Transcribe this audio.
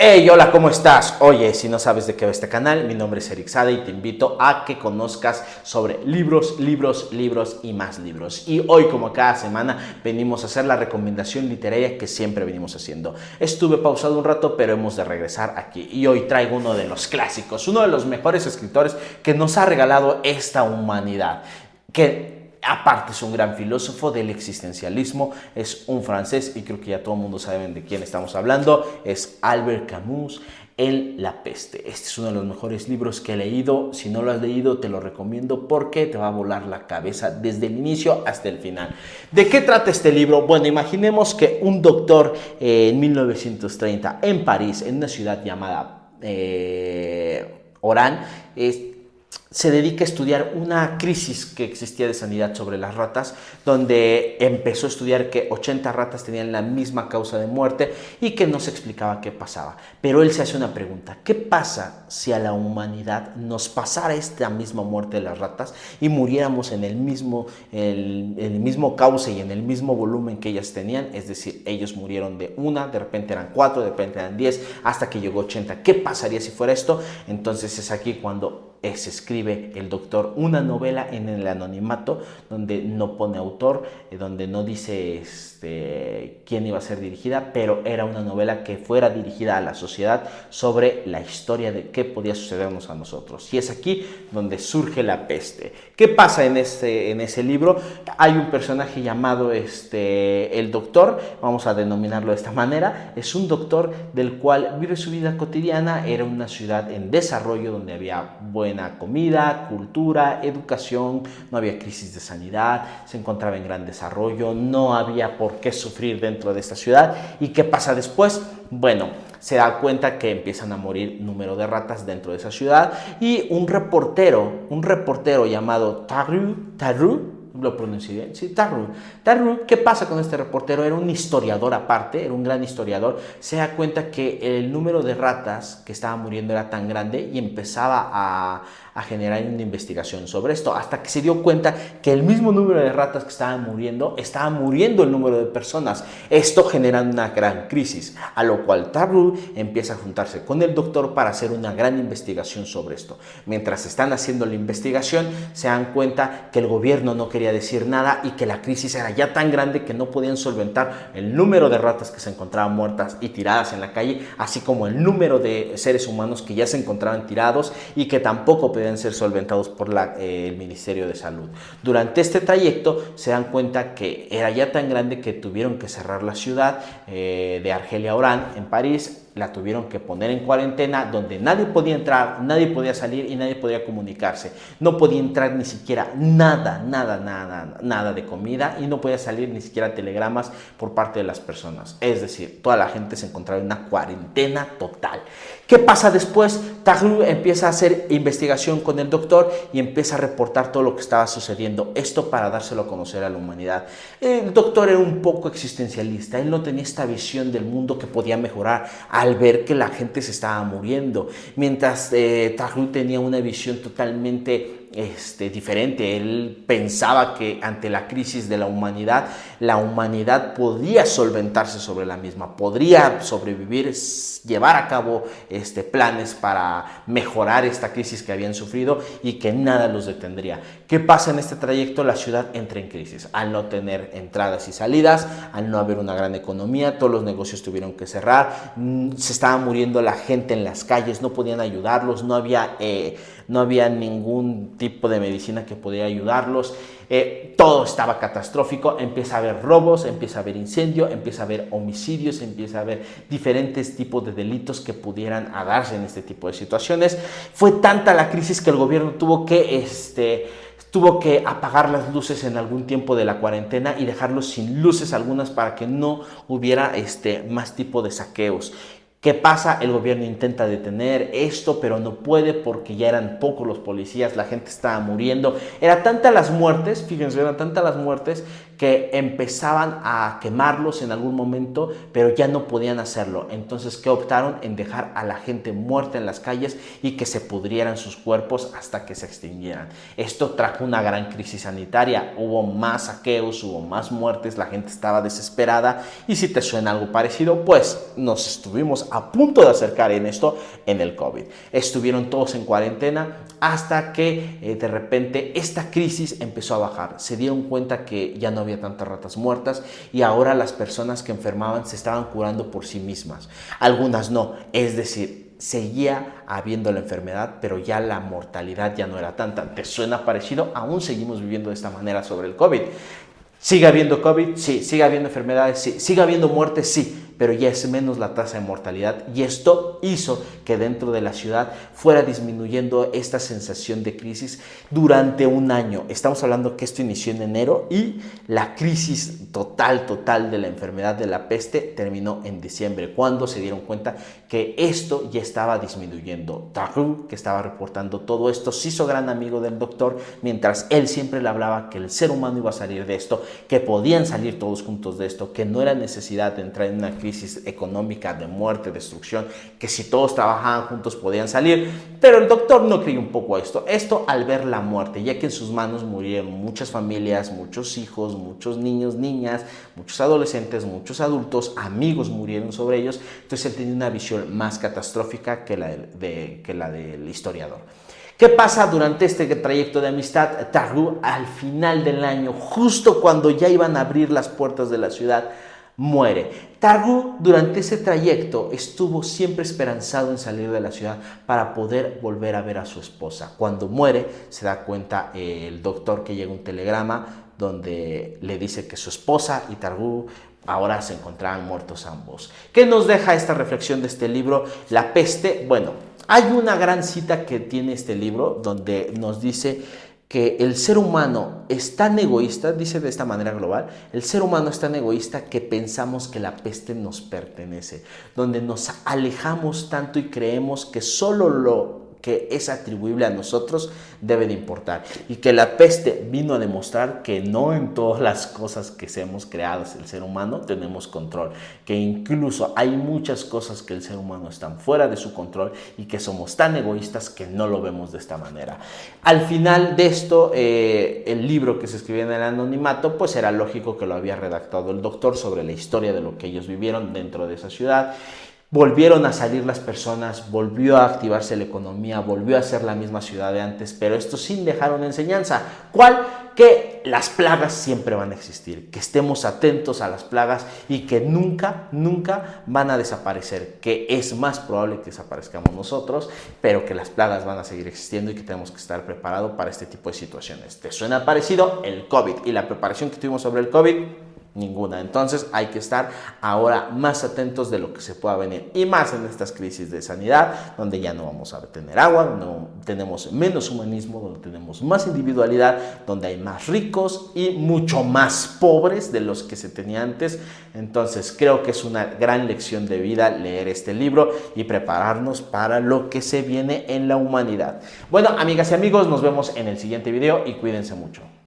Hey, hola, ¿cómo estás? Oye, si no sabes de qué va este canal, mi nombre es Eric Sade y te invito a que conozcas sobre libros y más libros. Y hoy, como cada semana, venimos a hacer la recomendación literaria que siempre venimos haciendo. Estuve pausado un rato, pero hemos de regresar aquí. Y hoy traigo uno de los clásicos, uno de los mejores escritores que nos ha regalado esta humanidad. Aparte es un gran filósofo del existencialismo, es un francés y creo que ya todo el mundo sabe de quién estamos hablando, es Albert Camus, La peste. Este es uno de los mejores libros que he leído. Si no lo has leído, te lo recomiendo porque te va a volar la cabeza desde el inicio hasta el final. ¿De qué trata este libro? Bueno, imaginemos que un doctor en 1930 en París, en una ciudad llamada Oran, se dedica a estudiar una crisis que existía de sanidad sobre las ratas, donde empezó a estudiar que 80 ratas tenían la misma causa de muerte y que no se explicaba qué pasaba. Pero él se hace una pregunta: ¿qué pasa si a la humanidad nos pasara esta misma muerte de las ratas y muriéramos en el mismo cauce y en el mismo volumen que ellas tenían? Es decir, ellos murieron de una, de repente eran 4, de repente eran 10, hasta que llegó 80. ¿Qué pasaría si fuera esto? Entonces es aquí cuando se escribe el doctor una novela en el anonimato, donde no pone autor, donde no dice quién iba a ser dirigida, pero era una novela que fuera dirigida a la sociedad sobre la historia de qué podía sucedernos a nosotros. Y es aquí donde surge La peste. ¿Qué pasa en ese libro? Hay un personaje llamado el doctor, vamos a denominarlo de esta manera. Es un doctor del cual vive su vida cotidiana. Era una ciudad en desarrollo donde había buena comida, cultura, educación, no había crisis de sanidad, se encontraba en gran desarrollo, no había por qué sufrir dentro de esta ciudad. ¿Y qué pasa después? Bueno, se da cuenta que empiezan a morir número de ratas dentro de esa ciudad y un reportero llamado Tarrou, lo pronuncié bien, sí, Tarrou, ¿qué pasa con este reportero? Era un historiador aparte, era un gran historiador. Se da cuenta que el número de ratas que estaban muriendo era tan grande y empezaba a generar una investigación sobre esto, hasta que se dio cuenta que el mismo número de ratas que estaban muriendo, estaba muriendo el número de personas. Esto genera una gran crisis, a lo cual Tarrou empieza a juntarse con el doctor para hacer una gran investigación sobre esto. Mientras están haciendo la investigación, se dan cuenta que el gobierno no quería decir nada y que la crisis era ya tan grande que no podían solventar el número de ratas que se encontraban muertas y tiradas en la calle, así como el número de seres humanos que ya se encontraban tirados y que tampoco podían ser solventados por el Ministerio de Salud. Durante este trayecto se dan cuenta que era ya tan grande que tuvieron que cerrar la ciudad de Argelia-Orán en París. La tuvieron que poner en cuarentena, donde nadie podía entrar, nadie podía salir y nadie podía comunicarse. No podía entrar ni siquiera nada de comida y no podía salir ni siquiera telegramas por parte de las personas. Es decir, toda la gente se encontraba en una cuarentena total. ¿Qué pasa después? Tarrou empieza a hacer investigación con el doctor y empieza a reportar todo lo que estaba sucediendo. Esto para dárselo a conocer a la humanidad. El doctor era un poco existencialista. Él no tenía esta visión del mundo que podía mejorar al ver que la gente se estaba muriendo. Mientras Tarrou tenía una visión totalmente diferente. Él pensaba que ante la crisis de la humanidad podía solventarse sobre la misma, podría sobrevivir, llevar a cabo planes para mejorar esta crisis que habían sufrido y que nada los detendría. ¿Qué pasa en este trayecto? La ciudad entra en crisis al no tener entradas y salidas, al no haber una gran economía, todos los negocios tuvieron que cerrar, se estaba muriendo la gente en las calles, no podían ayudarlos, no había ningún tipo de medicina que pudiera ayudarlos. Todo estaba catastrófico. Empieza a haber robos, empieza a haber incendio, empieza a haber homicidios, empieza a haber diferentes tipos de delitos que pudieran darse en este tipo de situaciones. Fue tanta la crisis que el gobierno tuvo que apagar las luces en algún tiempo de la cuarentena y dejarlos sin luces algunas para que no hubiera más tipo de saqueos. ¿Qué pasa? El gobierno intenta detener esto, pero no puede porque ya eran pocos los policías, la gente estaba muriendo. Era tanta las muertes, fíjense, eran tantas las muertes que empezaban a quemarlos en algún momento, pero ya no podían hacerlo. Entonces, ¿qué optaron? En dejar a la gente muerta en las calles y que se pudrieran sus cuerpos hasta que se extinguieran. Esto trajo una gran crisis sanitaria, hubo más saqueos, hubo más muertes, la gente estaba desesperada. Y si te suena algo parecido, pues nos estuvimos a punto de acercar en esto en el COVID. Estuvieron todos en cuarentena hasta que de repente esta crisis empezó a bajar. Se dieron cuenta que ya no había tantas ratas muertas y ahora las personas que enfermaban se estaban curando por sí mismas. Algunas no, es decir, seguía habiendo la enfermedad, pero ya la mortalidad ya no era tanta. ¿Te suena parecido? Aún seguimos viviendo de esta manera sobre el COVID. ¿Sigue habiendo COVID? Sí. ¿Sigue habiendo enfermedades? Sí. ¿Sigue habiendo muertes? Sí. Pero ya es menos la tasa de mortalidad y esto hizo que dentro de la ciudad fuera disminuyendo esta sensación de crisis durante un año. Estamos hablando que esto inició en enero y la crisis total de la enfermedad de la peste terminó en diciembre, cuando se dieron cuenta que esto ya estaba disminuyendo. Tarrou, que estaba reportando todo esto, se hizo gran amigo del doctor, mientras él siempre le hablaba que el ser humano iba a salir de esto, que podían salir todos juntos de esto, que no era necesidad de entrar en una crisis económica de muerte, destrucción, que si todos trabajaban juntos podían salir. Pero el doctor no creyó un poco esto al ver la muerte, ya que en sus manos murieron muchas familias, muchos hijos, muchos niños, niñas, muchos adolescentes, muchos adultos, amigos murieron sobre ellos. Entonces él tenía una visión más catastrófica que la del historiador. ¿Qué pasa durante este trayecto de amistad? Tarrou, al final del año, justo cuando ya iban a abrir las puertas de la ciudad, muere. Tarrou durante ese trayecto estuvo siempre esperanzado en salir de la ciudad para poder volver a ver a su esposa. Cuando muere se da cuenta el doctor que llega un telegrama donde le dice que su esposa y Tarrou ahora se encontraban muertos ambos. ¿Qué nos deja esta reflexión de este libro? La peste. Bueno, hay una gran cita que tiene este libro donde nos dice que el ser humano es tan egoísta, dice de esta manera global, el ser humano es tan egoísta que pensamos que la peste nos pertenece, donde nos alejamos tanto y creemos que solo lo que es atribuible a nosotros debe de importar, y que la peste vino a demostrar que no en todas las cosas que hemos creado el ser humano tenemos control, que incluso hay muchas cosas que el ser humano están fuera de su control y que somos tan egoístas que no lo vemos de esta manera. Al final de esto, el libro que se escribió en el anonimato, pues era lógico que lo había redactado el doctor sobre la historia de lo que ellos vivieron dentro de esa ciudad. Volvieron a salir las personas, volvió a activarse la economía, volvió a ser la misma ciudad de antes, pero esto sin dejar una enseñanza. ¿Cuál? Que las plagas siempre van a existir, que estemos atentos a las plagas y que nunca van a desaparecer, que es más probable que desaparezcamos nosotros, pero que las plagas van a seguir existiendo y que tenemos que estar preparados para este tipo de situaciones. ¿Te suena parecido? El COVID y la preparación que tuvimos sobre el COVID. Ninguna. Entonces hay que estar ahora más atentos de lo que se pueda venir, y más en estas crisis de sanidad donde ya no vamos a tener agua, donde tenemos menos humanismo, donde tenemos más individualidad, donde hay más ricos y mucho más pobres de los que se tenía antes. Entonces creo que es una gran lección de vida leer este libro y prepararnos para lo que se viene en la humanidad. Bueno, amigas y amigos, nos vemos en el siguiente video y cuídense mucho.